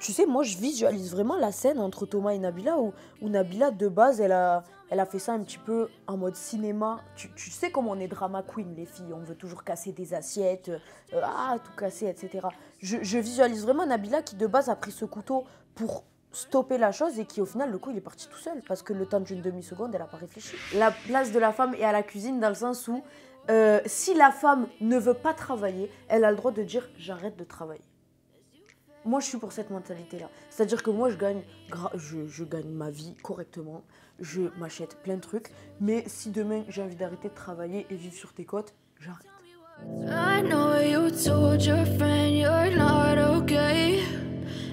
Tu sais, moi, je visualise vraiment la scène entre Thomas et Nabila où Nabila, de base, elle a fait ça un petit peu en mode cinéma. Tu sais comment on est drama queen, les filles. On veut toujours casser des assiettes, tout casser, etc. Je visualise vraiment Nabila qui, de base, a pris ce couteau pour stopper la chose et qui, au final, le coup, il est parti tout seul. Parce que le temps d'une demi-seconde, elle n'a pas réfléchi. La place de la femme est à la cuisine dans le sens où, si la femme ne veut pas travailler, elle a le droit de dire « j'arrête de travailler ». Moi, je suis pour cette mentalité-là. C'est-à-dire que moi, je gagne ma vie correctement. Je m'achète plein de trucs. Mais si demain, j'ai envie d'arrêter de travailler et vivre sur tes côtes, j'arrête. I know you told your friend you're not okay.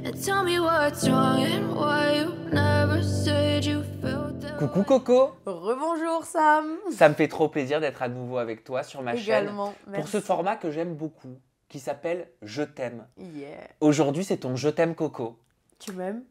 And tell me what's wrong and why you never said you felt that. Coucou Coco. Rebonjour Sam. Ça me fait trop plaisir d'être à nouveau avec toi sur ma Également, chaîne. merci. Pour ce format que j'aime beaucoup, qui s'appelle Je t'aime. Yeah. Aujourd'hui, c'est ton Je t'aime Coco. Tu m'aimes?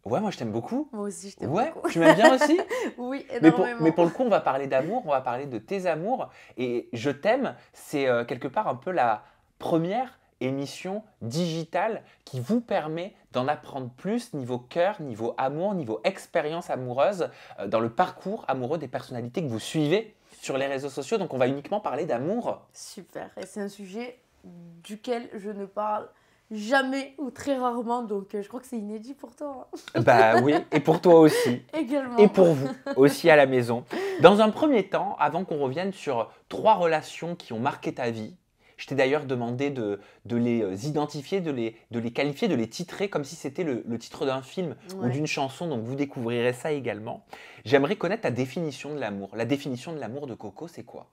Ouais, moi je t'aime beaucoup. Moi aussi, je t'aime Ouais, beaucoup. tu m'aimes bien aussi? Oui, mais énormément. pour le coup, on va parler d'amour, on va parler de tes amours. Et Je t'aime, c'est quelque part un peu la première émission digitale qui vous permet d'en apprendre plus niveau cœur, niveau amour, niveau expérience amoureuse, dans le parcours amoureux des personnalités que vous suivez sur les réseaux sociaux. Donc on va uniquement parler d'amour. Super, et c'est un sujet duquel je ne parle jamais ou très rarement, donc je crois que c'est inédit pour toi. Bah oui, et pour toi aussi. Également. Et pour vous aussi à la maison. Dans un premier temps, avant qu'on revienne sur 3 relations qui ont marqué ta vie, je t'ai d'ailleurs demandé de les identifier, de les qualifier, de les titrer comme si c'était le titre d'un film ou d'une chanson, donc vous découvrirez ça également. J'aimerais connaître ta définition de l'amour. La définition de l'amour de Coco, c'est quoi?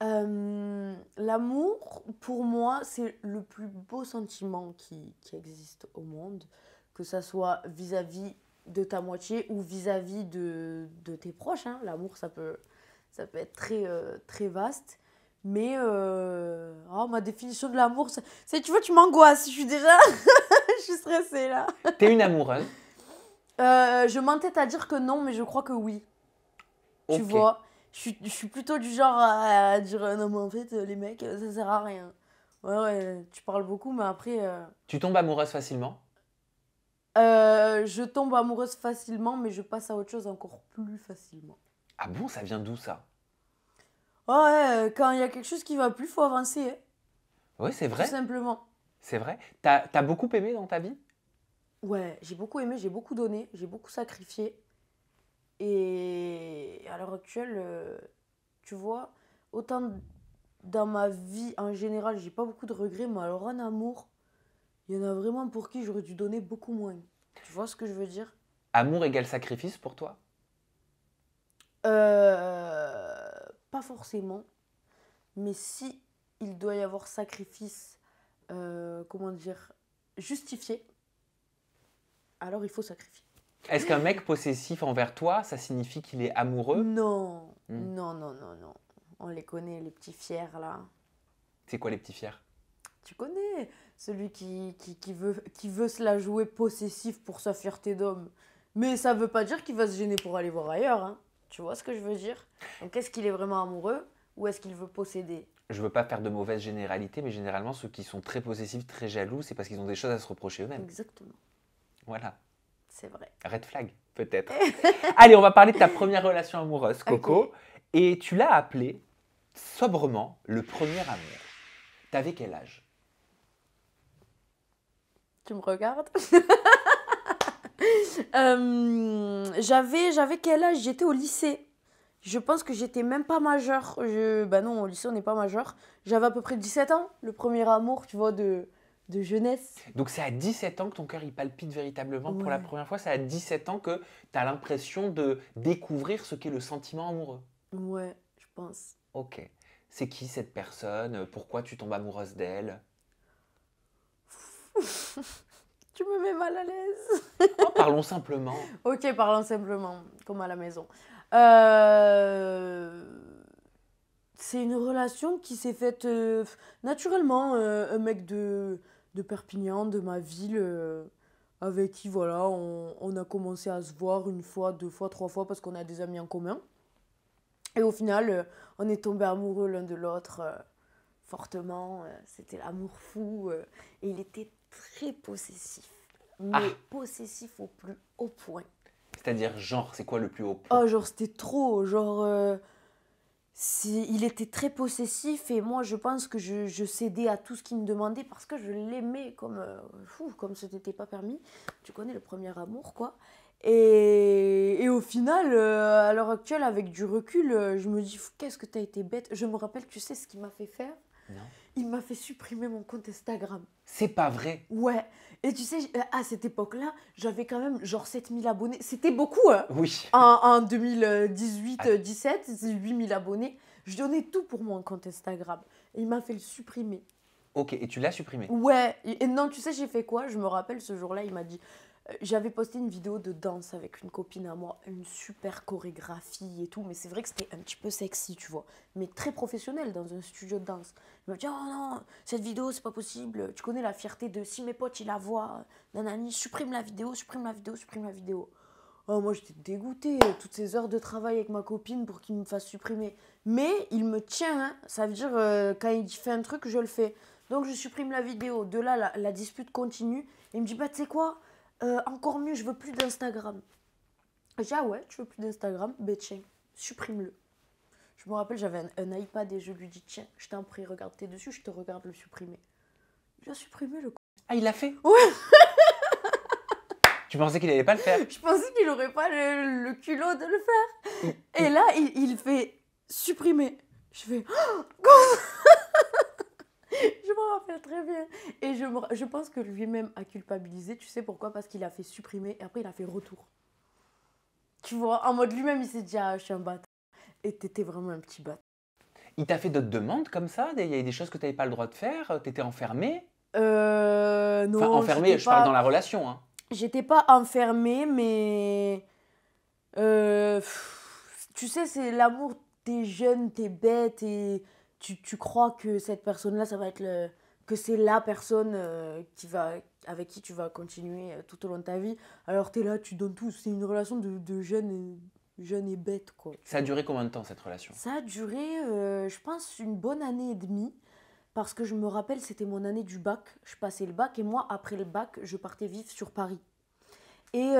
L'amour, pour moi, c'est le plus beau sentiment qui existe au monde, que ça soit vis-à-vis de ta moitié ou vis-à-vis de tes proches. Hein. L'amour, ça peut être très vaste. Mais ma définition de l'amour, c'est tu vois, tu m'angoisses. Je suis déjà je suis stressée là. T'es une amoureuse? Je m'entête à dire que non, mais je crois que oui. Tu vois, je suis plutôt du genre à dire non, mais en fait, les mecs, ça sert à rien. Ouais, tu parles beaucoup, mais après. Tu tombes amoureuse facilement? Je tombe amoureuse facilement, mais je passe à autre chose encore plus facilement. Ah bon, ça vient d'où ça? Ouais, quand il y a quelque chose qui va plus, faut avancer. Hein. Oui, c'est vrai. Tout simplement. C'est vrai. T'as beaucoup aimé dans ta vie? Ouais, j'ai beaucoup aimé, j'ai beaucoup donné, j'ai beaucoup sacrifié. Et à l'heure actuelle, tu vois, autant dans ma vie en général, j'ai pas beaucoup de regrets, mais alors en amour, il y en a vraiment pour qui j'aurais dû donner beaucoup moins. Tu vois ce que je veux dire? Amour égale sacrifice pour toi? Pas forcément, mais si il doit y avoir sacrifice, comment dire, justifié, alors il faut sacrifier. Est-ce qu'un mec possessif envers toi, ça signifie qu'il est amoureux? Non, non. On les connaît, les petits fiers là. C'est quoi les petits fiers? Tu connais, celui qui veut se la jouer possessif pour sa fierté d'homme. Mais ça veut pas dire qu'il va se gêner pour aller voir ailleurs. Hein. Tu vois ce que je veux dire? Donc est-ce qu'il est vraiment amoureux ou est-ce qu'il veut posséder? Je veux pas faire de mauvaises généralités, mais généralement ceux qui sont très possessifs, très jaloux, c'est parce qu'ils ont des choses à se reprocher eux-mêmes. Exactement. Voilà. C'est vrai. Red flag, peut-être. Allez, on va parler de ta première relation amoureuse, Coco. Okay. Et tu l'as appelé sobrement le premier amour. T'avais quel âge? Tu me regardes? J'avais quel âge? J'étais au lycée. Je pense que j'étais même pas majeure. Bah non, au lycée, on n'est pas majeur. J'avais à peu près 17 ans. Le premier amour, tu vois, de jeunesse. Donc c'est à 17 ans que ton cœur il palpite véritablement pour la première fois. C'est à 17 ans que tu as l'impression de découvrir ce qu'est le sentiment amoureux. Ouais, je pense. Ok. C'est qui cette personne? Pourquoi tu tombes amoureuse d'elle? Tu me mets mal à l'aise. Oh, parlons simplement. Ok, parlons simplement, comme à la maison. C'est une relation qui s'est faite naturellement. Un mec de Perpignan, de ma ville, avec qui, voilà, on a commencé à se voir 1 fois, 2 fois, 3 fois, parce qu'on a des amis en commun. Et au final, on est tombés amoureux l'un de l'autre fortement. C'était l'amour fou. Et il était très possessif. mais possessif au plus haut point. C'est-à-dire, genre, c'est quoi le plus haut point? Oh, genre, c'était trop. Genre, il était très possessif et moi, je pense que je cédais à tout ce qu'il me demandait parce que je l'aimais comme, comme ce n'était pas permis. Tu connais le premier amour, quoi. Et au final, à l'heure actuelle, avec du recul, je me dis, qu'est-ce que t'as été bête. Je me rappelle, tu sais ce qu'il m'a fait faire? Non. Il m'a fait supprimer mon compte Instagram. C'est pas vrai. Ouais. Et tu sais, à cette époque-là, j'avais quand même genre 7000 abonnés. C'était beaucoup, hein. Oui. En 2018-17, c'est 8000 abonnés. Je donnais tout pour mon compte Instagram. Et il m'a fait le supprimer. Ok, et tu l'as supprimé? Ouais. Et non, tu sais, j'ai fait quoi? Je me rappelle ce jour-là, il m'a dit... J'avais posté une vidéo de danse avec une copine à moi, une super chorégraphie et tout, mais c'est vrai que c'était un petit peu sexy, tu vois, mais très professionnel dans un studio de danse. Il m'a dit, oh non, cette vidéo, c'est pas possible, tu connais la fierté de si mes potes, ils la voient, nanani, supprime la vidéo, supprime la vidéo, supprime la vidéo. Oh, moi, j'étais dégoûtée, toutes ces heures de travail avec ma copine pour qu'il me fasse supprimer. Mais il me tient, hein. Ça veut dire, quand il fait un truc, je le fais. Donc, je supprime la vidéo. De là, la dispute continue. Et il me dit, bah, tu sais quoi? Encore mieux, je veux plus d'Instagram. Je dis, ah ouais, tu veux plus d'Instagram? Ben tiens, supprime-le. Je me rappelle, j'avais un iPad et je lui dis, tiens, je t'en prie, regarde, t'es dessus, je te regarde le supprimer. Il a supprimé le con. Ah, il l'a fait? Ouais. Tu pensais qu'il allait pas le faire? Je pensais qu'il aurait pas le culot de le faire. Et là, il fait supprimer. Je fais, je me rappelle très bien. Et je pense que lui-même a culpabilisé. Tu sais pourquoi? Parce qu'il a fait supprimer et après il a fait retour. Tu vois, en mode lui-même, il s'est dit, ah, je suis un bâtard. Et t'étais vraiment un petit bâtard. Il t'a fait d'autres demandes comme ça? Il y a des choses que tu n'avais pas le droit de faire? T'étais enfermée? Non. Enfin, enfermée, je parle dans la relation, hein. J'étais pas enfermée, mais... tu sais, c'est l'amour, t'es jeune, t'es bête et tu crois que cette personne-là, ça va être que c'est la personne avec qui tu vas continuer tout au long de ta vie. Alors t'es là, tu donnes tout. C'est une relation de jeune et bête, quoi. Ça a duré combien de temps, cette relation? Ça a duré, je pense, une bonne année et demie. Parce que je me rappelle, c'était mon année du bac. Je passais le bac et moi, après le bac, je partais vivre sur Paris. Et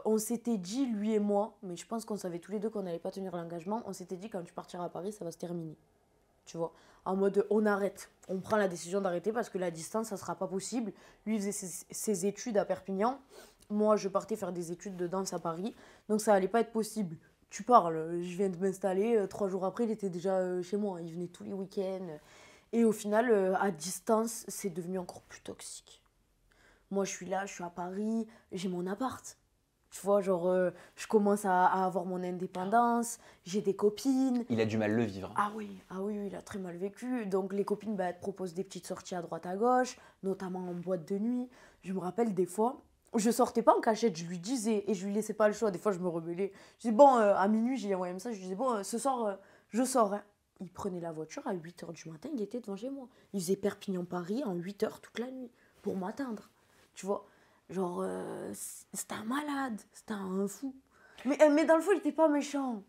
on s'était dit, lui et moi, mais je pense qu'on savait tous les deux qu'on n'allait pas tenir l'engagement, on s'était dit, quand tu partiras à Paris, ça va se terminer. Tu vois, en mode, on arrête. On prend la décision d'arrêter parce que la distance, ça ne sera pas possible. Lui, il faisait ses études à Perpignan. Moi, je partais faire des études de danse à Paris. Donc, ça n'allait pas être possible. Tu parles, je viens de m'installer. 3 jours après, il était déjà chez moi. Il venait tous les week-ends. Et au final, à distance, c'est devenu encore plus toxique. Moi, je suis là, je suis à Paris, j'ai mon appart. Tu vois, genre, je commence à avoir mon indépendance, j'ai des copines. Il a du mal le vivre. Ah oui, il a très mal vécu. Donc, les copines, bah, elles te proposent des petites sorties à droite à gauche, notamment en boîte de nuit. Je me rappelle des fois, je sortais pas en cachette, je lui disais, et je lui laissais pas le choix. Des fois, je me rebellais. Je disais, bon, à minuit, j'ai envoyé un message, je disais, bon, ce soir, je sors, hein. Il prenait la voiture à 8h du matin, il était devant chez moi. Il faisait Perpignan-Paris en 8h toute la nuit pour m'atteindre. Tu vois, genre, c'était un malade, c'était un fou. Mais dans le fond, il était pas méchant.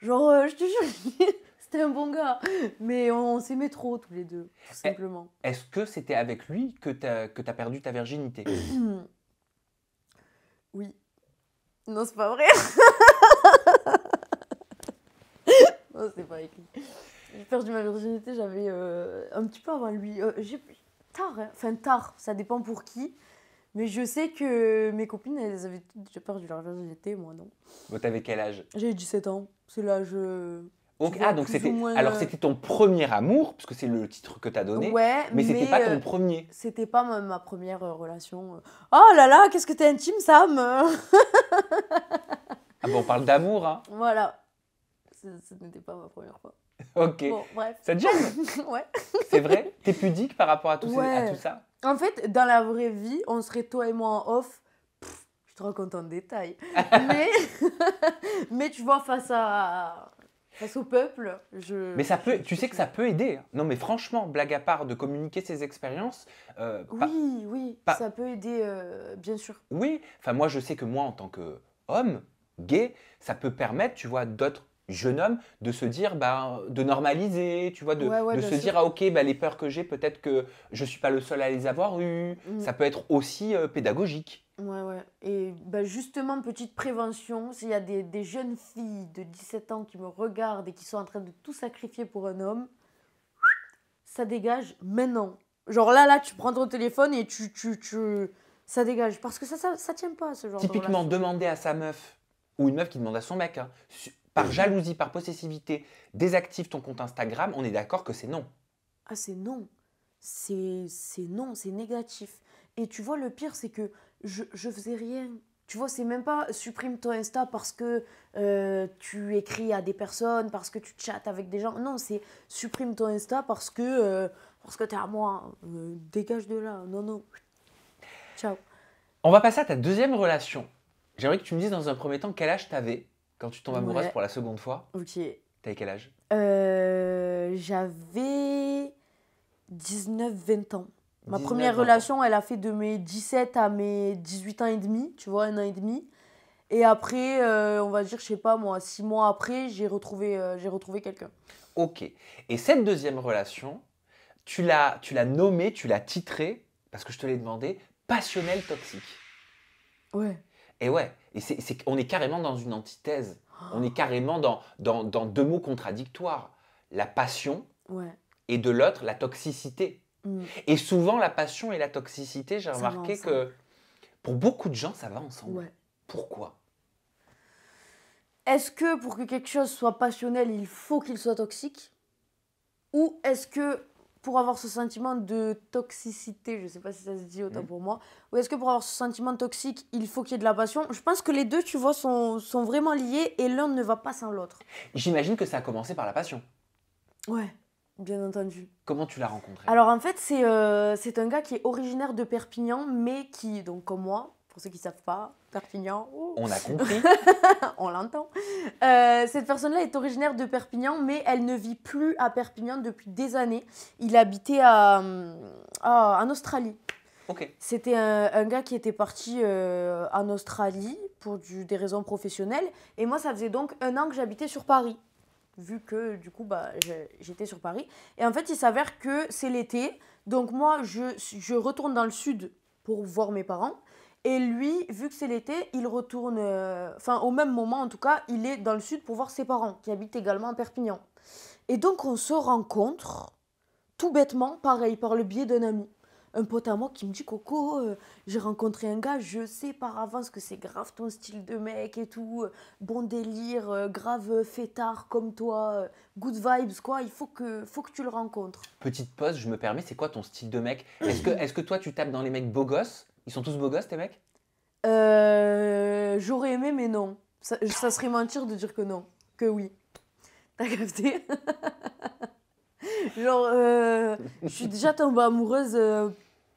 Genre, je te jure, c'était un bon gars. Mais on s'aimait trop tous les deux, tout simplement. Est-ce que c'était avec lui que t'as perdu ta virginité? Oui. Non, c'est pas vrai. Non, c'était pas avec lui. J'ai perdu ma virginité, j'avais un petit peu avant lui. Tard, hein. Enfin tard, ça dépend pour qui. Mais je sais que mes copines, elles avaient toutes déjà perdu leur virginité, moi non. Bon, t'avais quel âge? J'avais 17 ans, c'est l'âge... Okay. Ah, donc c'était c'était ton premier amour, parce que c'est le titre que t'as donné, ouais, mais c'était pas ton premier. C'était pas ma première relation. Oh là là, qu'est-ce que t'es intime, Sam. Ah bon, on parle d'amour, hein. Voilà, ce n'était pas ma première fois. Ok. Bon, bref. Ça te gêne? Ouais. C'est vrai? T'es pudique par rapport à tout ça? En fait, dans la vraie vie, on serait toi et moi en off. Je te raconte en détail. mais tu vois, face au peuple, Mais ça peut, tu sais que ça peut aider. Non, mais franchement, blague à part, de communiquer ses expériences. Oui, ça peut aider, bien sûr. Oui, enfin moi je sais que moi en tant qu'homme gay, ça peut permettre, tu vois, d'autres jeune homme, de se dire, bah, de normaliser, tu vois, Ouais, ouais, de bien se sûr. dire, ah ok, bah, les peurs que j'ai, peut-être que je ne suis pas le seul à les avoir eues. Mm. Ça peut être aussi pédagogique. Ouais, ouais. Et bah, justement, petite prévention, s'il y a des jeunes filles de 17 ans qui me regardent et qui sont en train de tout sacrifier pour un homme, ça dégage maintenant. Genre là, tu prends ton téléphone et ça dégage. Parce que ça tient pas, ce genre de Typiquement, relation. demander à sa meuf, ou une meuf qui demande à son mec, hein, par jalousie, par possessivité, désactive ton compte Instagram, on est d'accord que c'est non. Ah, c'est non. C'est non, c'est négatif. Et tu vois, le pire, c'est que je faisais rien. Tu vois, c'est même pas supprime ton Insta parce que tu écris à des personnes, parce que tu chattes avec des gens. Non, c'est supprime ton Insta parce que t'es à moi. Dégage de là. Non, non. Ciao. On va passer à ta deuxième relation. J'aimerais que tu me dises dans un premier temps quel âge t'avais quand tu tombes amoureuse Ouais, pour la seconde fois. ok. T'avais quel âge? J'avais 19 20 ans. Ma 19, première 20 ans. relation, elle a fait de mes 17 à mes 18 ans et demi, tu vois, 1 an et demi. Et après, on va dire, je sais pas moi, 6 mois après, j'ai retrouvé quelqu'un. Ok. Et cette deuxième relation, tu l'as nommée, tu l'as titrée, parce que je te l'ai demandé, passionnel toxique. Ouais. Et ouais, on est carrément dans une antithèse. On est carrément dans deux mots contradictoires. La passion Ouais. et de l'autre, la toxicité. Mm. Et souvent, la passion et la toxicité, j'ai Ça va remarqué ensemble. que pour beaucoup de gens, ça va ensemble. Ouais. Pourquoi? Est-ce que pour que quelque chose soit passionnel, il faut qu'il soit toxique? Ou est-ce que pour avoir ce sentiment de toxicité, je sais pas si ça se dit autant pour moi, ou est-ce que pour avoir ce sentiment toxique, il faut qu'il y ait de la passion? Je pense que les deux, tu vois, sont vraiment liés et l'un ne va pas sans l'autre. J'imagine que ça a commencé par la passion. Ouais, bien entendu. Comment tu l'as rencontré? Alors en fait, c'est un gars qui est originaire de Perpignan, mais qui, donc comme moi, pour ceux qui ne savent pas, Perpignan, On a compris. on l'entend. Cette personne-là est originaire de Perpignan, mais elle ne vit plus à Perpignan depuis des années. Il habitait en Australie. Ok. C'était un gars qui était parti en Australie pour des raisons professionnelles. Et moi, ça faisait donc 1 an que j'habitais sur Paris, vu que du coup, bah, j'étais sur Paris. Et en fait, il s'avère que c'est l'été. Donc moi, je retourne dans le sud pour voir mes parents. Et lui, vu que c'est l'été, il retourne, enfin au même moment en tout cas, il est dans le sud pour voir ses parents, qui habitent également à Perpignan. Et donc on se rencontre, tout bêtement, pareil, par le biais d'un ami. Un pote à moi qui me dit, Coco, j'ai rencontré un gars, je sais par avance que c'est grave ton style de mec et tout, bon délire, grave fêtard comme toi, good vibes quoi, il faut que tu le rencontres. Petite pause, je me permets, c'est quoi ton style de mec? Est-ce que toi, tu tapes dans les mecs beaux gosses? Ils sont tous beaux gosses, tes mecs? J'aurais aimé, mais non. Ça serait mentir de dire que non, que oui. T'as capté? Genre, je suis déjà tombée amoureuse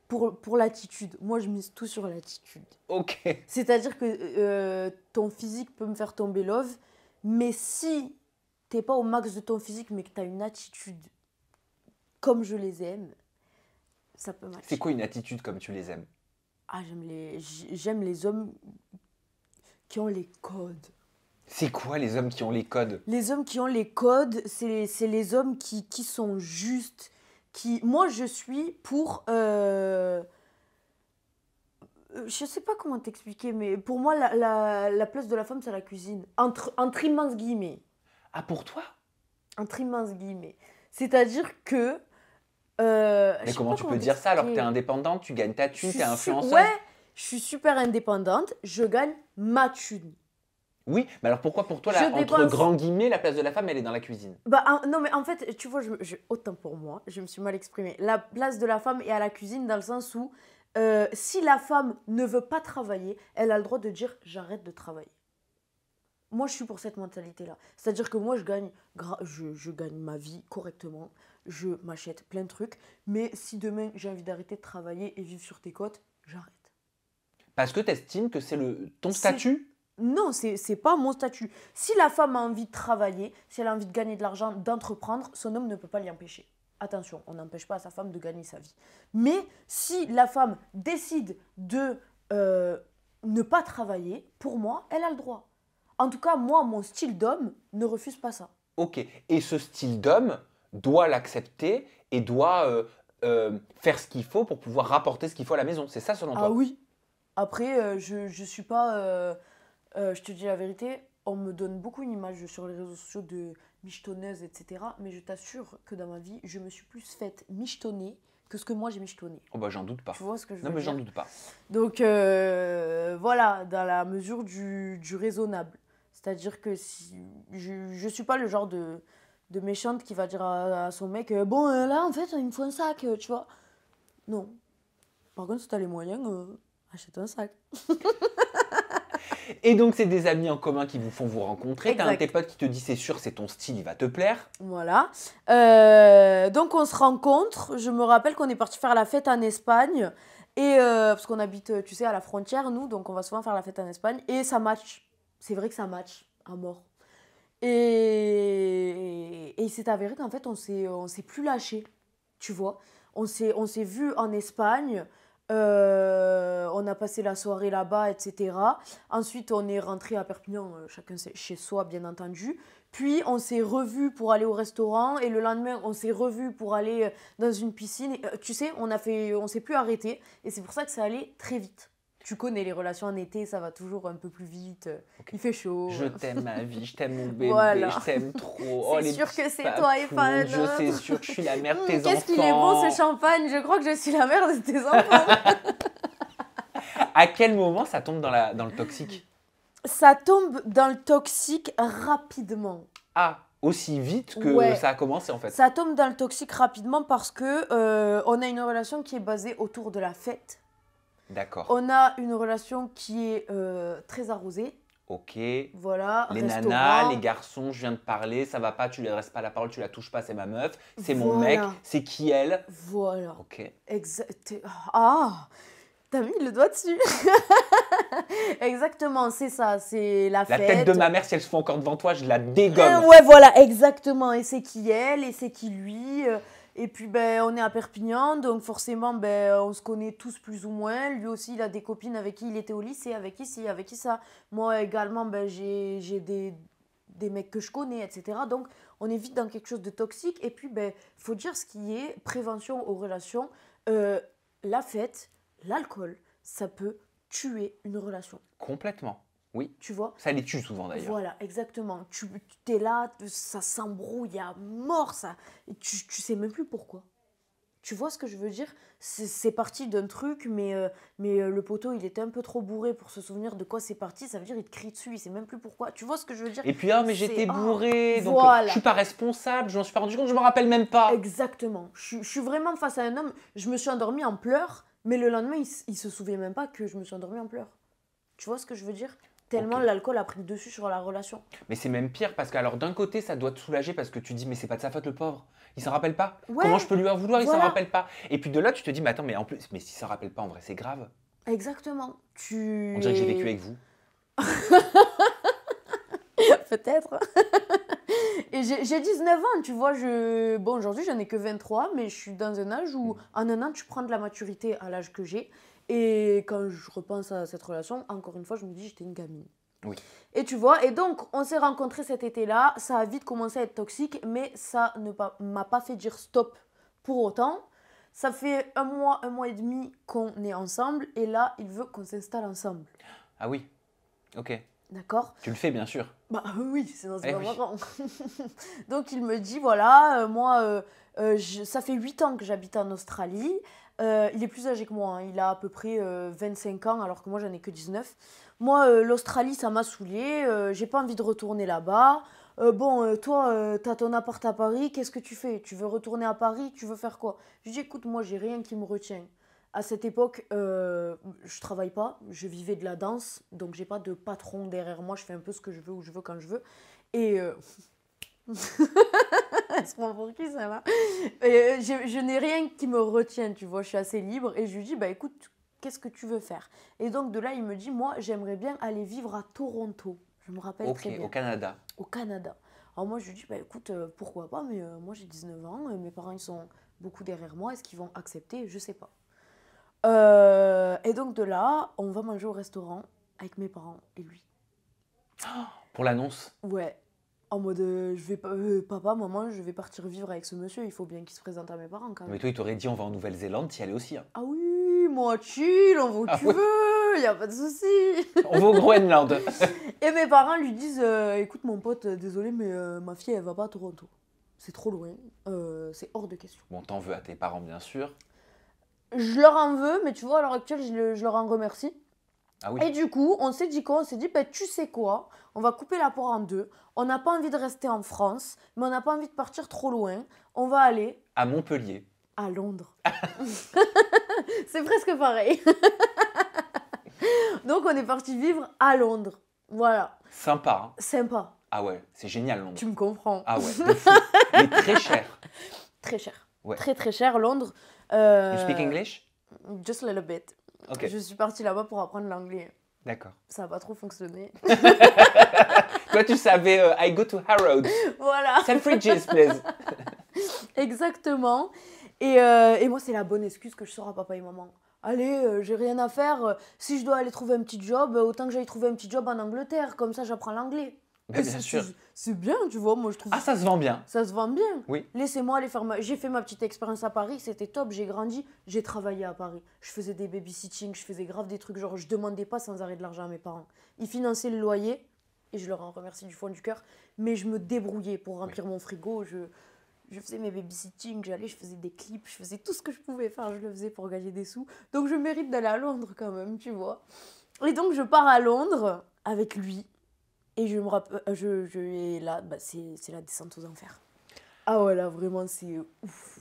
pour l'attitude. Moi, je mise tout sur l'attitude. Ok. C'est-à-dire que ton physique peut me faire tomber love, mais si t'es pas au max de ton physique, mais que t'as une attitude comme je les aime, ça peut matcher. C'est quoi une attitude comme tu les aimes? Ah, j'aime les hommes qui ont les codes. C'est quoi les hommes qui ont les codes? Les hommes qui ont les codes, c'est les hommes qui sont justes. Moi, je suis pour... je sais pas comment t'expliquer, mais pour moi, la place de la femme, c'est la cuisine. Entre immenses guillemets. Ah, pour toi? Entre immenses guillemets. C'est-à-dire que... Mais je sais comment pas tu comment peux dire ça alors que t'es t'expliquer. indépendante, tu gagnes ta thune, t'es influenceuse? Ouais, je suis super indépendante, je gagne ma thune. Oui, mais alors pourquoi pour toi, Je entre dépense. grands guillemets, la place de la femme, elle est dans la cuisine? Bah, non, mais en fait, tu vois, autant pour moi, je me suis mal exprimée. La place de la femme est à la cuisine dans le sens où si la femme ne veut pas travailler, elle a le droit de dire j'arrête de travailler. Moi, je suis pour cette mentalité-là. C'est-à-dire que moi, je gagne ma vie correctement, je m'achète plein de trucs, mais si demain j'ai envie d'arrêter de travailler et vivre sur tes côtes, j'arrête. Parce que t'estimes que c'est ton C'est- statut? Non, c'est pas mon statut. Si la femme a envie de travailler, si elle a envie de gagner de l'argent, d'entreprendre, son homme ne peut pas l'y empêcher. Attention, on n'empêche pas à sa femme de gagner sa vie. Mais si la femme décide de ne pas travailler, pour moi, elle a le droit. En tout cas, moi, mon style d'homme ne refuse pas ça. Ok. Et ce style d'homme doit l'accepter et doit faire ce qu'il faut pour pouvoir rapporter ce qu'il faut à la maison. C'est ça selon Ah toi? oui. Après, je suis pas. Je te dis la vérité, on me donne beaucoup une image sur les réseaux sociaux de michetonneuse, etc. Mais je t'assure que dans ma vie, je me suis plus faite michetonner que ce que moi j'ai michetonné. Oh bah j'en doute pas. Tu vois ce que je Non veux mais j'en dire? doute pas. Donc voilà, dans la mesure du raisonnable. C'est-à-dire que si je suis pas le genre de méchante qui va dire à son mec bon là en fait il me faut un sac, tu vois. Non. Par contre si t'as les moyens, achète un sac. Et donc c'est des amis en commun qui vous font vous rencontrer. T'as un de tes Exact. potes qui te dit c'est sûr c'est ton style, il va te plaire. Voilà. Donc on se rencontre. Je me rappelle qu'on est parti faire la fête en Espagne. Et parce qu'on habite, tu sais, à la frontière, nous. Donc on va souvent faire la fête en Espagne. Et ça match. C'est vrai que ça match à mort. Et il s'est avéré qu'en fait, on s'est plus lâché. Tu vois. On s'est vu en Espagne. On a passé la soirée là-bas, etc. Ensuite, on est rentré à Perpignan, chacun chez soi, bien entendu. Puis, on s'est revus pour aller au restaurant. Et le lendemain, on s'est revus pour aller dans une piscine. Et, tu sais, on s'est plus arrêté. Et c'est pour ça que ça allait très vite. Tu connais les relations en été, ça va toujours un peu plus vite. Ok. Il fait chaud. Je t'aime ma vie, je t'aime mon bébé, Voilà. je t'aime trop. Oh, C'est les sûr petits que c'est toi, papous, Evan. je sais sûr que je suis la mère de tes enfants. Qu'est-ce qu'il est bon ce champagne. Je crois que je suis la mère de tes enfants. À quel moment ça tombe dans le toxique? Ça tombe dans le toxique rapidement. Ah, aussi vite que Ouais. ça a commencé en fait. Ça tombe dans le toxique rapidement parce que on a une relation qui est basée autour de la fête. D'accord. On a une relation qui est très arrosée. Ok. Voilà, Les restaurant. nanas, les garçons, je viens de parler, ça va pas, tu lui adresses pas la parole, tu la touches pas, c'est ma meuf, c'est mon mec, Voilà. c'est qui elle? Voilà. Ok. Exact. Ah, t'as mis le doigt dessus. Exactement, c'est ça, c'est la La fête. tête de ma mère, si elle se fait encore devant toi, je la dégomme. Ouais, voilà, exactement. Et c'est qui elle, et c'est qui lui. Et puis, ben, on est à Perpignan, donc forcément, ben, on se connaît tous plus ou moins. Lui aussi, il a des copines avec qui il était au lycée, avec qui ci, avec qui ça. Moi également, ben, j'ai des mecs que je connais, etc. Donc, on est vite dans quelque chose de toxique. Et puis, ben, faut dire ce qui est prévention aux relations. La fête, l'alcool, ça peut tuer une relation. Complètement. Oui. Tu vois? Ça les tue souvent d'ailleurs. Voilà, exactement. Tu es là, ça s'embrouille à mort, ça. Et tu sais même plus pourquoi. Tu vois ce que je veux dire? C'est parti d'un truc, mais le poteau, il était un peu trop bourré pour se souvenir de quoi c'est parti. Ça veut dire il te crie dessus, il sait même plus pourquoi. Tu vois ce que je veux dire? Et puis, ah, mais j'étais bourré, donc voilà. je suis pas responsable, je m'en suis pas rendu compte, je me rappelle même pas. Exactement. Je suis vraiment face à un homme. Je me suis endormie en pleurs, mais le lendemain, il se souvient même pas que je me suis endormie en pleurs. Tu vois ce que je veux dire? Tellement Ok. l'alcool a pris le dessus sur la relation. Mais c'est même pire parce que alors d'un côté ça doit te soulager parce que tu dis mais c'est pas de sa faute le pauvre, il s'en rappelle pas. Ouais, Comment je peux lui en vouloir, il s'en voilà. rappelle pas. Et puis de là tu te dis mais attends mais en plus mais s'il s'en rappelle pas en vrai c'est grave. Exactement. On dirait que j'ai vécu avec vous. Peut-être. Et j'ai 19 ans, tu vois. Bon, aujourd'hui, j'en ai que 23, mais je suis dans un âge où, en un an, tu prends de la maturité à l'âge que j'ai. Et quand je repense à cette relation, encore une fois, je me dis j'étais une gamine. Oui. Et tu vois, et donc, on s'est rencontrés cet été-là. Ça a vite commencé à être toxique, mais ça ne m'a pas fait dire stop pour autant. Ça fait un mois et demi qu'on est ensemble. Et là, il veut qu'on s'installe ensemble. Ah oui, ok. D'accord? Tu le fais bien sûr. Bah oui, sinon c'est Eh pas oui. marrant. Donc il me dit, voilà, moi, ça fait 8 ans que j'habite en Australie. Il est plus âgé que moi, hein. Il a à peu près 25 ans, alors que moi j'en ai que 19. Moi, l'Australie, ça m'a saoulée. J'ai pas envie de retourner là-bas. Toi, t'as ton appart à Paris, qu'est-ce que tu fais? Tu veux retourner à Paris? Tu veux faire quoi? Je lui dis, écoute, moi, j'ai rien qui me retient. À cette époque, je travaille pas, je vivais de la danse, donc j'ai pas de patron derrière moi, je fais un peu ce que je veux, où je veux, quand je veux. Et elle se prend pour qui ça va? Et je n'ai rien qui me retient, tu vois, je suis assez libre. Et je lui dis, bah écoute, qu'est-ce que tu veux faire? Et donc de là, il me dit, moi, j'aimerais bien aller vivre à Toronto. Je me rappelle très Ok, bien. au Canada. Au Canada. Alors moi, je lui dis, bah écoute, pourquoi pas, mais moi j'ai 19 ans, mes parents ils sont beaucoup derrière moi, est-ce qu'ils vont accepter? Je sais pas. Et donc de là, on va manger au restaurant avec mes parents et lui. Pour l'annonce. Ouais. En mode, papa, maman, je vais partir vivre avec ce monsieur, il faut bien qu'il se présente à mes parents quand même. Mais toi, il t'aurait dit on va en Nouvelle-Zélande, t'y allais aussi. Hein. Ah oui, moi chill, on va où tu veux, y a pas de souci. On va au Groenland. Et mes parents lui disent, écoute mon pote, désolé, mais ma fille, elle va pas à Toronto. C'est trop loin, c'est hors de question. Bon, t'en veux à tes parents, bien sûr. Je leur en veux, mais tu vois, à l'heure actuelle, je leur en remercie. Ah oui. Et du coup, on s'est dit quoi? On s'est dit, bah, tu sais quoi? On va couper la poire en deux. On n'a pas envie de rester en France, mais on n'a pas envie de partir trop loin. On va aller À Montpellier. à Londres. C'est presque pareil. Donc, on est parti vivre à Londres. Voilà. Sympa. Hein. Sympa. Ah ouais, c'est génial Londres. Tu me comprends. Ah ouais, de fou. Mais très cher. Très cher. Ouais. Très, très cher, Londres. You speak English? Just a little bit. Ok. Je suis partie là-bas pour apprendre l'anglais. D'accord. Ça n'a pas trop fonctionné. Toi, tu savais I go to Harrods. Voilà. Selfridges, please. Exactement. Et moi, c'est la bonne excuse que je sors à papa et maman. Allez, j'ai rien à faire. Si je dois aller trouver un petit job, autant que j'aille trouver un petit job en Angleterre. Comme ça, j'apprends l'anglais. Ben, bien sûr. C'est bien, tu vois. Moi, je trouve Ah, ça se vend bien. ça se vend bien. Oui. Laissez-moi aller faire J'ai fait ma petite expérience à Paris, c'était top. J'ai grandi, j'ai travaillé à Paris. Je faisais des babysitting, je faisais grave des trucs. Genre, je demandais pas sans arrêt de l'argent à mes parents. Ils finançaient le loyer, et je leur en remercie du fond du cœur. Mais je me débrouillais pour remplir mon frigo. Je faisais mes babysitting, j'allais, je faisais des clips, je faisais tout ce que je pouvais faire, je le faisais pour gagner des sous. Donc je mérite d'aller à Londres quand même, tu vois. Et donc je pars à Londres avec lui. Et je me rappelle, et là, bah, c'est la descente aux enfers. Ah ouais, là vraiment, c'est ouf.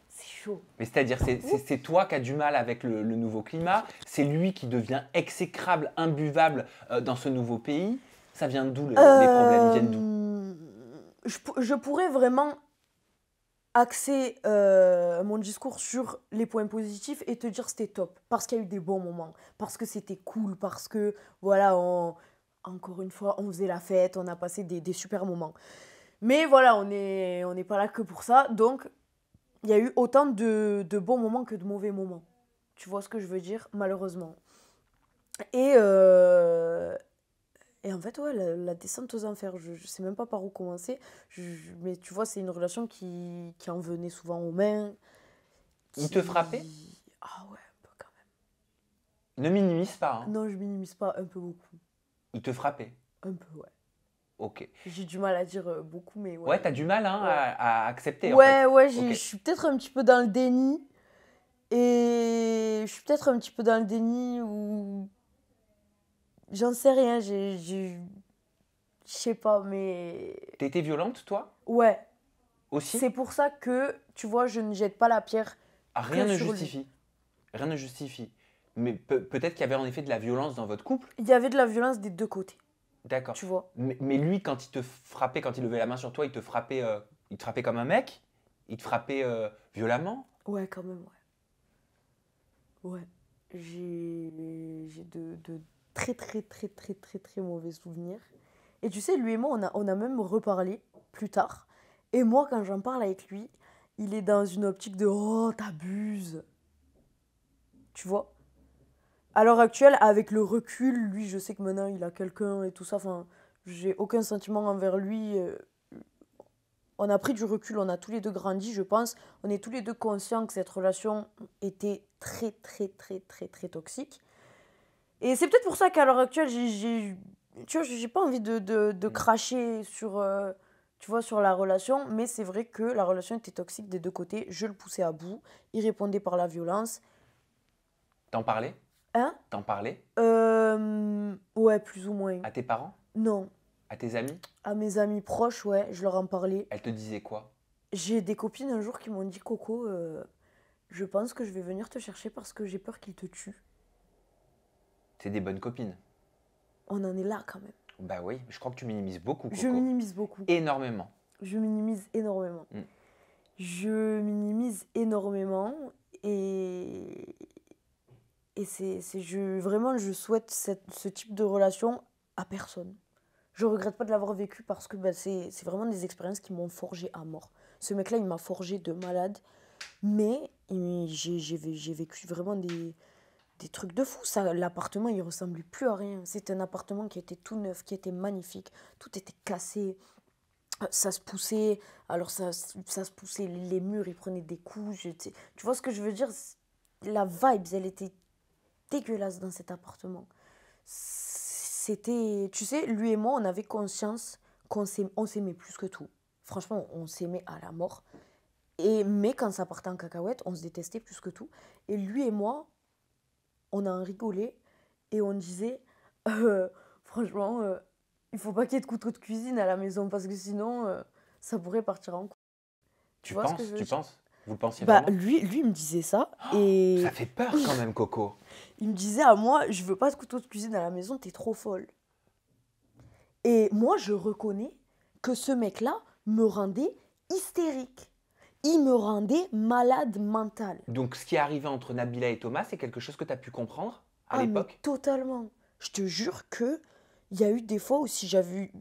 C'est chaud. Mais c'est-à-dire, c'est toi qui as du mal avec le nouveau climat, c'est lui qui devient exécrable, imbuvable dans ce nouveau pays. Ça vient d'où les problèmes? Ils viennent d'où? Je pourrais vraiment axer mon discours sur les points positifs et te dire c'était top. Parce qu'il y a eu des bons moments, parce que c'était cool, parce que, voilà, encore une fois, on faisait la fête, on a passé des super moments. Mais voilà, on n'est pas là que pour ça. Donc, il y a eu autant de bons moments que de mauvais moments. Tu vois ce que je veux dire? Malheureusement. Et en fait, ouais, la descente aux enfers, je sais même pas par où commencer. Mais tu vois, c'est une relation qui en venait souvent aux mains. Il te frappait? Ah ouais, un peu quand même. Ne minimise pas. Hein. Non, je minimise pas, un peu beaucoup. Il te frappait? Un peu, ouais. Ok. J'ai du mal à dire beaucoup, mais ouais. Ouais, t'as du mal hein, Ouais. à accepter. Ouais, en fait. ouais, Ok. je suis peut-être un petit peu dans le déni. Et je suis peut-être un petit peu dans le déni où... J'en sais rien, je sais pas, mais... T'as été violente, toi? Ouais, Aussi? c'est pour ça que, tu vois, je ne jette pas la pierre Ah, rien que ne sur lui. justifie. Rien ne justifie. Mais peut-être qu'il y avait en effet de la violence dans votre couple. Il y avait de la violence des deux côtés, D'accord. tu vois. Mais lui, quand il te frappait, quand il levait la main sur toi, il te frappait comme un mec? Il te frappait violemment? Ouais, quand même, ouais. Ouais. J'ai de très, très, très, très, très, très mauvais souvenirs. Et tu sais, lui et moi, on a même reparlé plus tard. Et moi, quand j'en parle avec lui, il est dans une optique de « Oh, t'abuses !» Tu vois? À l'heure actuelle, avec le recul, lui, je sais que maintenant, il a quelqu'un et tout ça. Enfin, j'ai aucun sentiment envers lui. On a pris du recul, on a tous les deux grandi, je pense. On est tous les deux conscients que cette relation était très, très, très, très, très toxique. Et c'est peut-être pour ça qu'à l'heure actuelle, tu vois, j'ai pas envie de cracher sur, tu vois, sur la relation. Mais c'est vrai que la relation était toxique des deux côtés. Je le poussais à bout. Il répondait par la violence. T'en parlais? Hein? T'en parlais? Ouais, plus ou moins. À tes parents? Non. À tes amis? À mes amis proches, ouais, je leur en parlais. Elles te disaient quoi? J'ai des copines un jour qui m'ont dit « Coco, je pense que je vais venir te chercher parce que j'ai peur qu'il te tue. » C'est des bonnes copines. On en est là quand même. Bah oui, je crois que tu minimises beaucoup, Coco. Je minimise beaucoup. Énormément. Je minimise énormément. Mm. Je minimise énormément et vraiment, je souhaite ce type de relation à personne. Je regrette pas de l'avoir vécu parce que bah, c'est vraiment des expériences qui m'ont forgé à mort. Ce mec-là, il m'a forgé de malade, mais j'ai vécu vraiment des trucs de fou. Ça, l'appartement, il ressemblait plus à rien. C'était un appartement qui était tout neuf, qui était magnifique. Tout était cassé. Ça se poussait. Alors, ça se poussait. Les murs, ils prenaient des coups. Tu vois ce que je veux dire? La vibe, elle était dégueulasse dans cet appartement. C'était... Tu sais, lui et moi, on avait conscience on s'aimait plus que tout. Franchement, on s'aimait à la mort. Mais quand ça partait en cacahuète, on se détestait plus que tout. Et lui et moi, on en rigolait et on disait, franchement, il faut pas qu'il y ait de couteau de cuisine à la maison parce que sinon, ça pourrait partir en couille. Tu vois ce que je veux Tu dire? penses? Vous le pensiez Bah, vraiment? lui, il me disait ça Ça et fait peur quand même, Coco. il me disait à moi, je veux pas de couteau de cuisine à la maison, t'es trop folle. Et moi, je reconnais que ce mec-là me rendait hystérique. Il me rendait malade mental. Donc, ce qui est arrivé entre Nabila et Thomas, c'est quelque chose que tu as pu comprendre à Ah, mais l'époque? totalement. Je te jure que il y a eu des fois où si j'avais eu...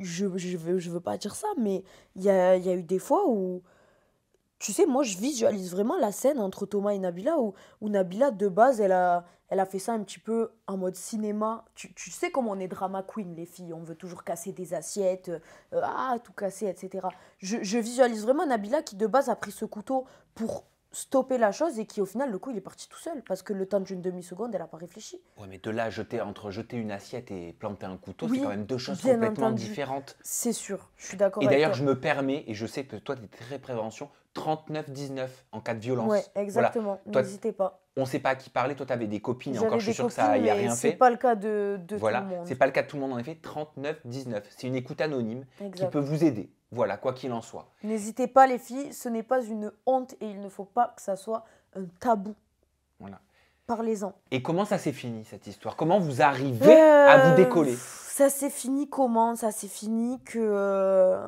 je veux pas dire ça, mais il y a eu des fois où... Tu sais, moi, je visualise vraiment la scène entre Thomas et Nabila où Nabila, de base, elle a fait ça un petit peu en mode cinéma. Tu sais comment on est drama queen, les filles. On veut toujours casser des assiettes, tout casser, etc. Je visualise vraiment Nabila qui, de base, a pris ce couteau pour stopper la chose et qui, au final, le coup, il est parti tout seul. Parce que le temps d'une demi-seconde, elle n'a pas réfléchi. Ouais, mais de là, entre jeter une assiette et planter un couteau, c'est Oui, quand même deux choses bien complètement entendu. différentes. C'est sûr, je suis d'accord Et avec d'ailleurs, toi. je me permets, et je sais que toi, tu es très prévention, 39-19 en cas de violence. Ouais, Voilà. exactement. Toi, N'hésitez pas. on ne sait pas à qui parler. Toi, tu avais des copines, et encore, J'avais je suis des sûr que ça copines, y a mais rien c'est fait. pas le cas de tout le Voilà, monde. c'est pas le cas de tout le monde en effet. 39-19, c'est une écoute anonyme qui Exact. peut vous aider. Voilà, quoi qu'il en soit. N'hésitez pas, les filles, ce n'est pas une honte et il ne faut pas que ça soit un tabou. Voilà. Parlez-en. Et comment ça s'est fini cette histoire? Comment vous arrivez à vous décoller? Ça s'est fini comment? Ça s'est fini que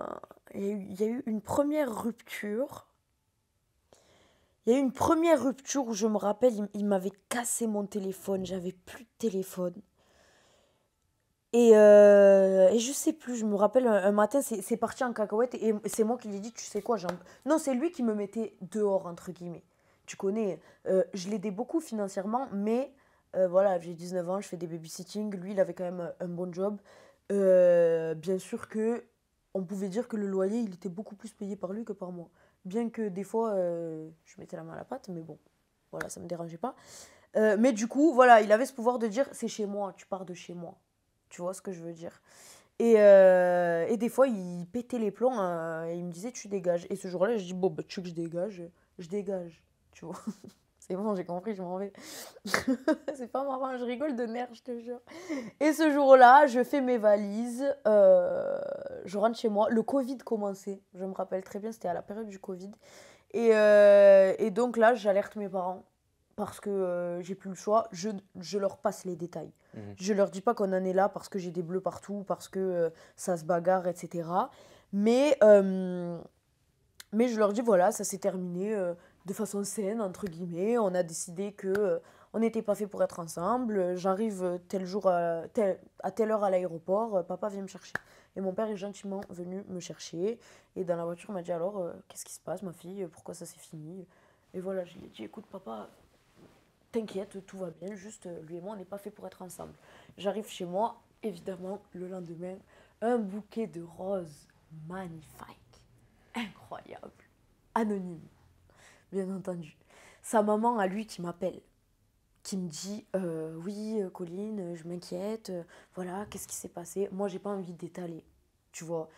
il y a eu une première rupture. Il y a eu une première rupture où je me rappelle, il m'avait cassé mon téléphone, j'avais plus de téléphone. Et je sais plus, je me rappelle un matin, c'est parti en cacahuète et c'est moi qui lui ai dit, tu sais quoi, non, c'est lui qui me mettait dehors, entre guillemets. Tu connais, je l'aidais beaucoup financièrement, mais voilà, j'ai 19 ans, je fais des babysitting, lui, il avait quand même un bon job. Bien sûr que on pouvait dire que le loyer, il était beaucoup plus payé par lui que par moi. Bien que des fois, je mettais la main à la pâte, mais bon, voilà, ça me dérangeait pas. Mais du coup, voilà, il avait ce pouvoir de dire, c'est chez moi, tu pars de chez moi. Tu vois ce que je veux dire? Et des fois, il pétait les plombs et il me disait, tu dégages. Et ce jour-là, je dis, bon, bah, tu veux que je dégage. Tu vois? C'est bon, j'ai compris, je m'en vais. C'est pas marrant, je rigole de nerfs, je te jure. Et ce jour-là, je fais mes valises, je rentre chez moi. Le Covid commençait, je me rappelle très bien, c'était à la période du Covid. Et donc là, j'alerte mes parents parce que j'ai plus le choix. Je leur passe les détails. Je leur dis pas qu'on en est là parce que j'ai des bleus partout, parce que ça se bagarre, etc. Mais je leur dis, voilà, ça s'est terminé de façon saine, entre guillemets. On a décidé que on n'était pas fait pour être ensemble. J'arrive tel jour à telle heure à l'aéroport, papa vient me chercher. Et mon père est gentiment venu me chercher. Et dans la voiture, il m'a dit, alors, qu'est-ce qui se passe, ma fille? Pourquoi ça s'est fini? Et voilà, je lui ai dit, écoute, papa, t'inquiète, tout va bien, juste lui et moi, on n'est pas fait pour être ensemble. J'arrive chez moi, évidemment, le lendemain, un bouquet de roses magnifique, incroyable, anonyme, bien entendu. Sa maman à lui qui m'appelle, qui me dit oui, Colline, je m'inquiète, voilà, qu'est-ce qui s'est passé? Moi, j'ai pas envie d'étaler, tu vois.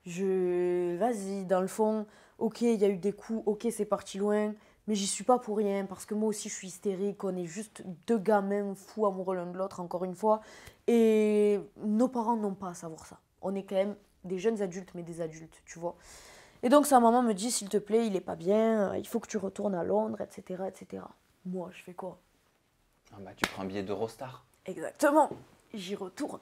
Vas-y, dans le fond, ok, il y a eu des coups, ok, c'est parti loin, mais j'y suis pas pour rien, parce que moi aussi, je suis hystérique, on est juste deux gamins fous amoureux l'un de l'autre, encore une fois, et nos parents n'ont pas à savoir ça. On est quand même des jeunes adultes, mais des adultes, tu vois. Et donc, sa maman me dit, s'il te plaît, il est pas bien, il faut que tu retournes à Londres, etc., etc. Moi, je fais quoi? Ah bah, tu prends un billet d'Eurostar. Exactement, j'y retourne.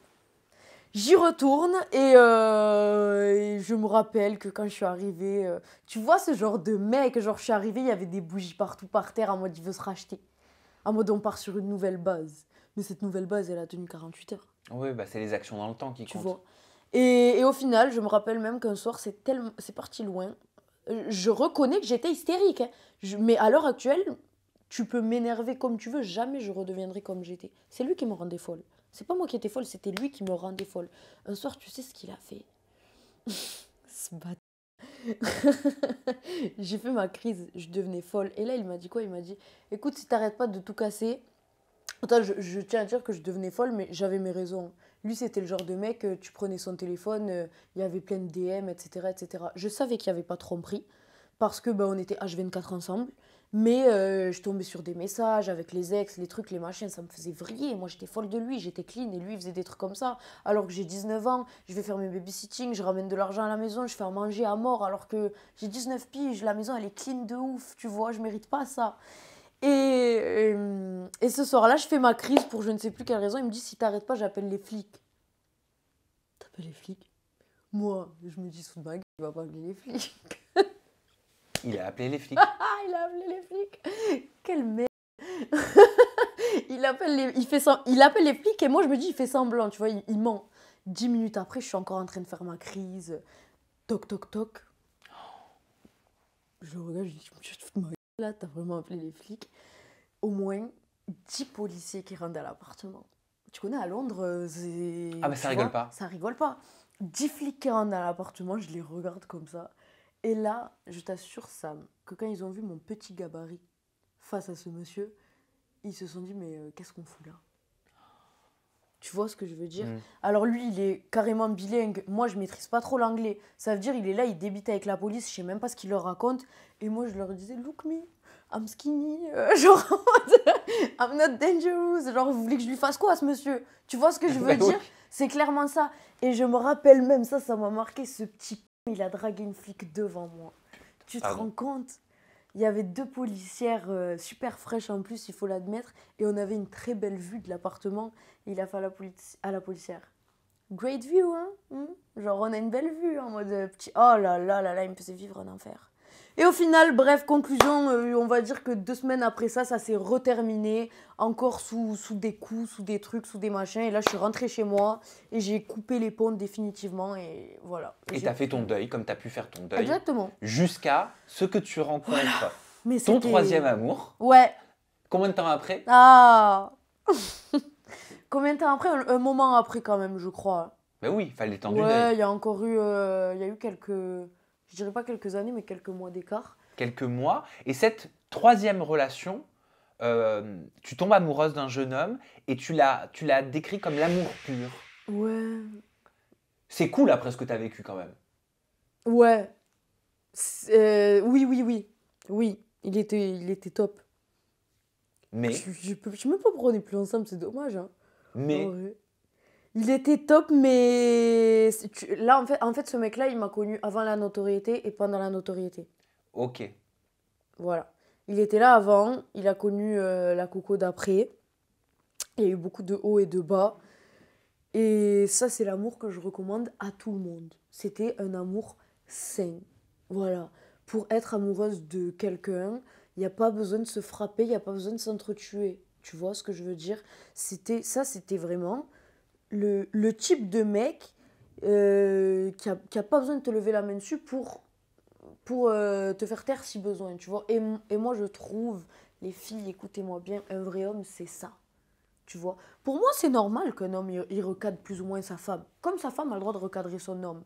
J'y retourne et je me rappelle que quand je suis arrivée, tu vois ce genre de mec, genre je suis arrivée, il y avait des bougies partout par terre en mode il veut se racheter. En mode on part sur une nouvelle base. Mais cette nouvelle base, elle a tenu 48 heures, Oui, bah, c'est les actions dans le temps qui tu comptent. vois. Et au final, je me rappelle même qu'un soir, c'est parti loin. Je reconnais que j'étais hystérique, hein. Mais à l'heure actuelle, Tu peux m'énerver comme tu veux, jamais je redeviendrai comme j'étais. C'est lui qui me rendait folle. C'est pas moi qui étais folle, c'était lui qui me rendait folle. Un soir, tu sais ce qu'il a fait? Ce bâtard. J'ai fait ma crise, je devenais folle. Et là, il m'a dit quoi? Il m'a dit, écoute, si t'arrêtes pas de tout casser... Attends, je tiens à dire que je devenais folle, mais j'avais mes raisons. Lui, c'était le genre de mec, tu prenais son téléphone, il y avait plein de DM, etc., etc. Je savais qu'il n'y avait pas de tromperie, parce que on était H24 ensemble. Mais je tombais sur des messages avec les ex, les trucs, les machins, ça me faisait vriller. Moi, j'étais folle de lui, j'étais clean, et lui, il faisait des trucs comme ça. Alors que j'ai 19 ans, je vais faire mes babysitting, je ramène de l'argent à la maison, je fais à manger à mort, alors que j'ai 19 piges, la maison, elle est clean de ouf, tu vois, je mérite pas ça. Et ce soir-là, je fais ma crise pour je ne sais plus quelle raison. Il me dit, si t'arrêtes pas, j'appelle les flics. T'appelles les flics? Moi, je me dis, sous ma gueule, il va pas appeler les flics. Il a appelé les flics. Ah, il a appelé les flics. Quelle merde. Il appelle les flics et moi, je me dis, il fait semblant, tu vois, il ment. 10 minutes après, je suis encore en train de faire ma crise. Toc, toc, toc. Je le regarde, je dis, je te fous de ma gueule. Là, t'as vraiment appelé les flics. Au moins 10 policiers qui rentrent à l'appartement. Tu connais, à Londres, c'est... Ah, mais ça rigole pas. Ça rigole pas. 10 flics qui rentrent à l'appartement, je les regarde comme ça. Et là, je t'assure, Sam, que quand ils ont vu mon petit gabarit face à ce monsieur, ils se sont dit, mais qu'est-ce qu'on fout là? Tu vois ce que je veux dire? Alors lui, il est carrément bilingue. Moi, je maîtrise pas trop l'anglais. Ça veut dire, il est là, il débite avec la police. Je sais même pas ce qu'il leur raconte. Et moi, je leur disais, look me, I'm skinny. Genre, I'm not dangerous. Genre, vous voulez que je lui fasse quoi à ce monsieur? Tu vois ce que je veux dire? C'est clairement ça. Et je me rappelle même ça m'a marqué. Ce petit il a dragué une flic devant moi. Tu te rends compte? Il y avait 2 policières super fraîches en plus, il faut l'admettre. Et on avait une très belle vue de l'appartement. Et il a fait à la policière. Great view, hein? Genre, on a une belle vue en mode petit. Oh là là là là, il me faisait vivre un enfer. Et au final, bref, conclusion, on va dire que 2 semaines après ça, ça s'est reterminé. Encore sous des coups, sous des trucs, sous des machins. Et là, je suis rentrée chez moi et j'ai coupé les ponts définitivement. Et voilà. Et t'as fait ton deuil, comme t'as pu faire ton deuil. Exactement. Jusqu'à ce que tu rencontres mais ton troisième amour. Ouais. Combien de temps après? Ah. Combien de temps après? Un moment après quand même, je crois. Ben oui, il fallait temps du deuil. deuil. Il y a encore eu, il y a eu quelques, je dirais pas quelques années, mais quelques mois d'écart. Quelques mois. Et cette troisième relation, tu tombes amoureuse d'un jeune homme et tu l'as décrit comme l'amour pur. Ouais. C'est cool après ce que tu as vécu quand même. Ouais. Oui. Oui, il était top. Mais. Je sais même pas pourquoi on n'est plus ensemble, c'est dommage. Hein. Mais. Ouais. Il était top, mais là, en fait, ce mec-là, il m'a connu avant la notoriété et pendant la notoriété. Ok. Voilà. Il était là avant, il a connu la coco d'après. Il y a eu beaucoup de hauts et de bas. Et ça, c'est l'amour que je recommande à tout le monde. C'était un amour sain. Voilà. Pour être amoureuse de quelqu'un, il n'y a pas besoin de se frapper, il n'y a pas besoin de s'entretuer. Tu vois ce que je veux dire? C'était vraiment le type de mec qui a pas besoin de te lever la main dessus pour te faire taire si besoin, tu vois. Et moi, je trouve, les filles, écoutez-moi bien, un vrai homme, c'est ça. Tu vois. Pour moi, c'est normal qu'un homme, il recadre plus ou moins sa femme. Comme sa femme a le droit de recadrer son homme.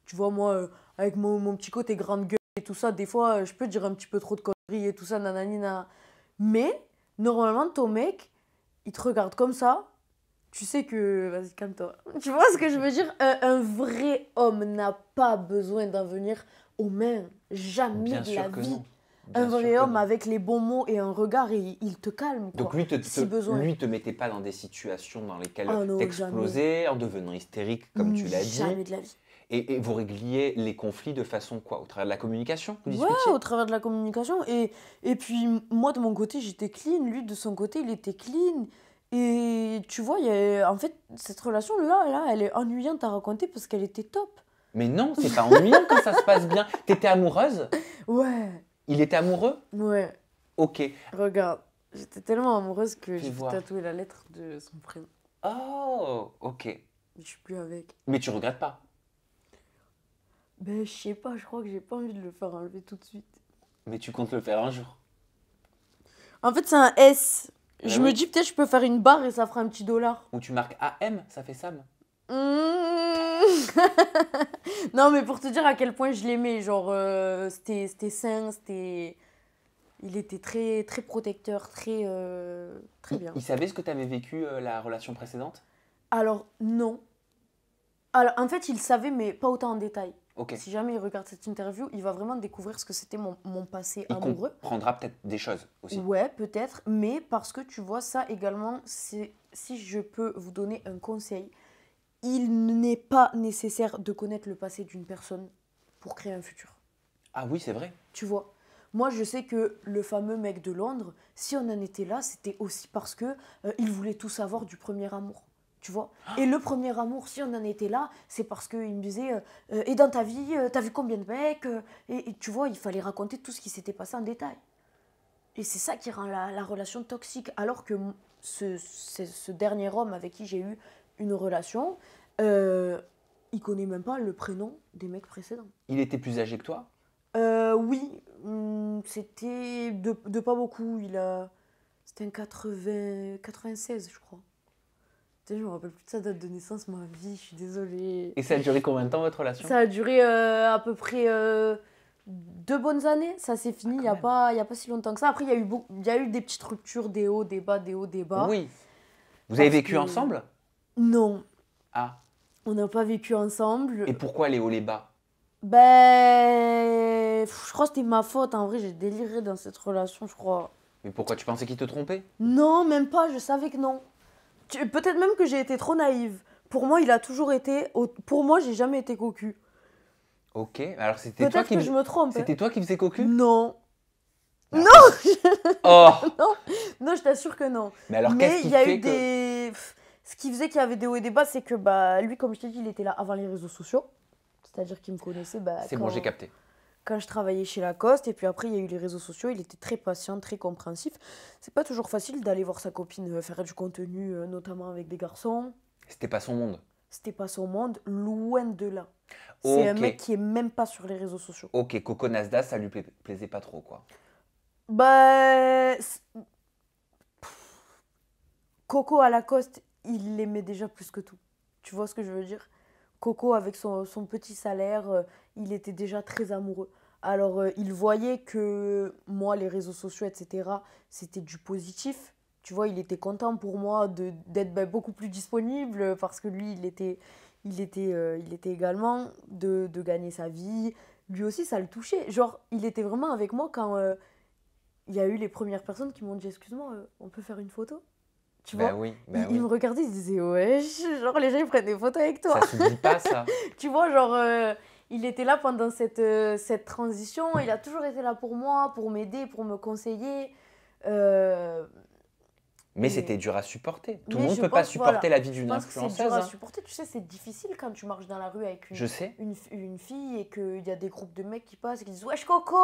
Tu vois, moi, avec mon petit côté grande gueule et tout ça, des fois, je peux dire un petit peu trop de conneries et tout ça, nananina. Mais, normalement, ton mec, il te regarde comme ça. Tu sais que... Vas-y, calme-toi. Tu vois ce que je veux dire? Un vrai homme n'a pas besoin d'en venir aux mains. Jamais Bien de la sûr que vie. non. Un vrai homme avec les bons mots et un regard, il te calme. Quoi, donc lui si te mettait pas dans des situations dans lesquelles non, t'explosais en devenant hystérique, comme tu l'as dit. Jamais de la vie. Et vous régliez les conflits de façon quoi? Au travers de la communication? Ouais, au travers de la communication. Et puis, moi, de mon côté, j'étais clean. Lui, de son côté, il était clean. Et tu vois, en fait, cette relation-là, elle est ennuyante à raconter parce qu'elle était top. Mais non, c'est pas ennuyant quand ça se passe bien. T'étais amoureuse? Ouais. Il était amoureux? Ouais. Ok. Regarde, j'étais tellement amoureuse que j'ai voir. tatoué la lettre de son prénom. Oh, ok. Je suis plus avec. Mais tu regrettes pas? Ben, je sais pas, je crois que j'ai pas envie de le faire enlever tout de suite. Mais tu comptes le faire un jour? En fait, c'est un S. Bah Je me oui. dis peut-être je peux faire une barre et ça fera un petit dollar. Ou tu marques AM, ça fait Sam. Mmh. Non, mais pour te dire à quel point je l'aimais, genre, c'était sain, c'était... Il était très, très protecteur, très bien. Il savait ce que tu avais vécu la relation précédente? Alors, non. Alors, en fait, il savait, mais pas autant en détail. Ok. Si jamais il regarde cette interview, il va vraiment découvrir ce que c'était mon passé Il amoureux. comprendra peut-être des choses aussi. Ouais, peut-être, mais parce que tu vois, ça également, c'est si je peux vous donner un conseil, il n'est pas nécessaire de connaître le passé d'une personne pour créer un futur. Ah oui, c'est vrai. Tu vois, moi je sais que le fameux mec de Londres, si on en était là, c'était aussi parce que il voulait tout savoir du premier amour. Tu vois. Et le premier amour, si on en était là, c'est parce qu'il me disait et dans ta vie, t'as vu combien de mecs et tu vois, il fallait raconter tout ce qui s'était passé en détail. Et c'est ça qui rend la relation toxique. Alors que ce dernier homme avec qui j'ai eu une relation, il connaît même pas le prénom des mecs précédents. Il était plus âgé que toi? Oui, c'était de pas beaucoup. C'était un 96, je crois. Tu sais, je me rappelle plus de sa date de naissance, ma vie, je suis désolée. Et ça a duré combien de temps votre relation? Ça a duré à peu près 2 bonnes années. Ça s'est fini il n'y a pas si longtemps que ça. Après, il y a eu des petites ruptures, des hauts, des bas, des hauts, des bas. Oui. Vous avez Parce vécu que- ensemble? Non, Ah. on n'a pas vécu ensemble. Et pourquoi les hauts, les bas? Ben, je crois que c'était ma faute. En vrai, j'ai déliré dans cette relation, je crois. Mais pourquoi tu pensais qu'il te trompait? Non, même pas. Je savais que non. Peut-être même que j'ai été trop naïve. Pour moi, il a toujours été. Pour moi, j'ai jamais été cocu. Ok. Alors c'était toi Peut-être qui que je me trompe. Hein. C'était toi qui faisais cocu? Non. Oh. Non, je t'assure que non. Mais alors Mais qu'est-ce qui il y a fait eu que... des. Ce qui faisait qu'il y avait des hauts et des bas, c'est que bah, lui, comme je t'ai dit, il était là avant les réseaux sociaux. C'est-à-dire qu'il me connaissait C'est bon, j'ai capté. quand je travaillais chez Lacoste. Et puis après, il y a eu les réseaux sociaux. Il était très patient, très compréhensif. C'est pas toujours facile d'aller voir sa copine faire du contenu, notamment avec des garçons. C'était pas son monde. C'était pas son monde, loin de là. C'est un Ok. mec qui est même pas sur les réseaux sociaux. Ok, Coco Nasdaq, ça lui plaisait pas trop, quoi. Bah. Coco à Lacoste, il l'aimait déjà plus que tout. Tu vois ce que je veux dire? Coco, avec son petit salaire, il était déjà très amoureux. Alors, il voyait que moi, les réseaux sociaux, etc., c'était du positif. Tu vois, il était content pour moi d'être beaucoup plus disponible parce que lui, il était également de gagner sa vie. Lui aussi, ça le touchait. Genre, il était vraiment avec moi quand il y a eu les premières personnes qui m'ont dit, excuse-moi, on peut faire une photo? Tu vois? Oui, Il me regardait, il se disait, ouais, genre les gens ils prennent des photos avec toi. Ça se dit pas, ça. Tu vois, genre, il était là pendant cette transition, il a toujours été là pour moi, pour m'aider, pour me conseiller. Mais Et- c'était dur à supporter. Tout Mais le monde je peut pas pense, supporter voilà, la vie je d'une pense que c'est dur influenceuse. à Hein. supporter. Tu sais, c'est difficile quand tu marches dans la rue avec Je sais. une fille et qu'il y a des groupes de mecs qui passent et qui disent, wesh Coco!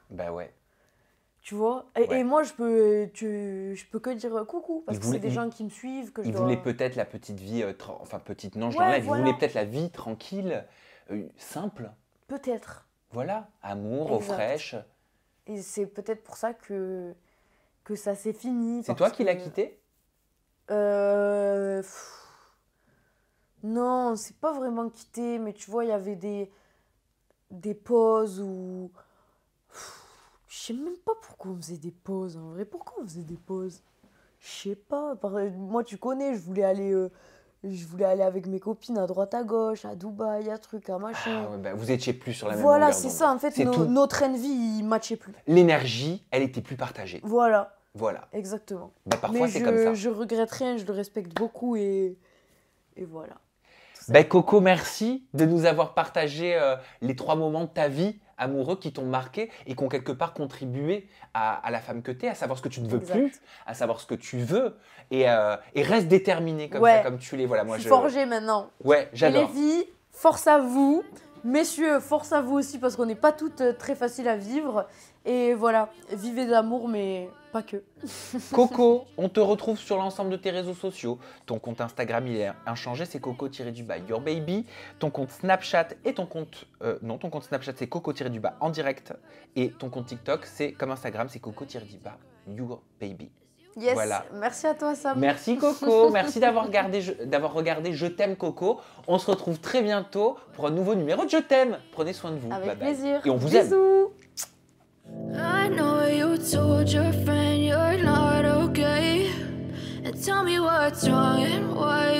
Bah ouais. Tu vois? Et, Ouais. et moi, je peux que dire coucou parce Il que voulait- c'est des il- gens qui me suivent, que je Il dois... voulait peut-être la petite vie, enfin petite, non, je Ouais, l'enlève. voilà. Il voulait peut-être la vie tranquille, simple. Peut-être. Voilà, amour, eau Exact. fraîche. Et c'est peut-être pour ça que ça s'est fini. C'est parce toi qui l'as que- quitté? Non, c'est pas vraiment quitté, mais tu vois, il y avait des pauses où... Je sais même pas pourquoi on faisait des pauses, en vrai. Pourquoi on faisait des pauses? Je sais pas. Moi, tu connais, je voulais aller avec mes copines à droite, à gauche, à Dubaï, à truc, à machin. Ah ouais, bah, vous étiez plus sur la même Voilà, longueur c'est d'onde. ça. En fait, C'est tout. nos trains de vie, ils matchaient plus. L'énergie, elle était plus partagée. Voilà, Voilà. exactement. Bah, parfois, Mais c'est comme ça. je regrette rien, je le respecte beaucoup et voilà. Tout ça. Ben Coco, merci de nous avoir partagé les 3 moments de ta vie amoureux qui t'ont marqué et qui ont quelque part contribué à la femme que tu es, à savoir ce que tu ne veux Exact. plus, à savoir ce que tu veux et reste déterminé comme Ouais. ça, comme tu l'es. Voilà, moi Je suis forgée maintenant. Ouais, Et les j'adore. filles, force à vous. Messieurs, force à vous aussi parce qu'on n'est pas toutes très faciles à vivre. Et voilà, vivez d'amour, mais pas que. Coco, on te retrouve sur l'ensemble de tes réseaux sociaux. Ton compte Instagram, il est inchangé, c'est coco-yourbaby. Ton compte Snapchat et ton compte... non, ton compte Snapchat, c'est coco-en direct. Et ton compte TikTok, c'est comme Instagram, c'est coco-. Your Baby. Yes, Voilà. merci à toi Sam. Merci Coco, merci d'avoir regardé Je t'aime Coco. On se retrouve très bientôt pour un nouveau numéro de Je t'aime. Prenez soin de vous. Avec Bye bye. plaisir. Et on vous aime. Bisous. I know you told your friend you're not okay. And tell me what's wrong and why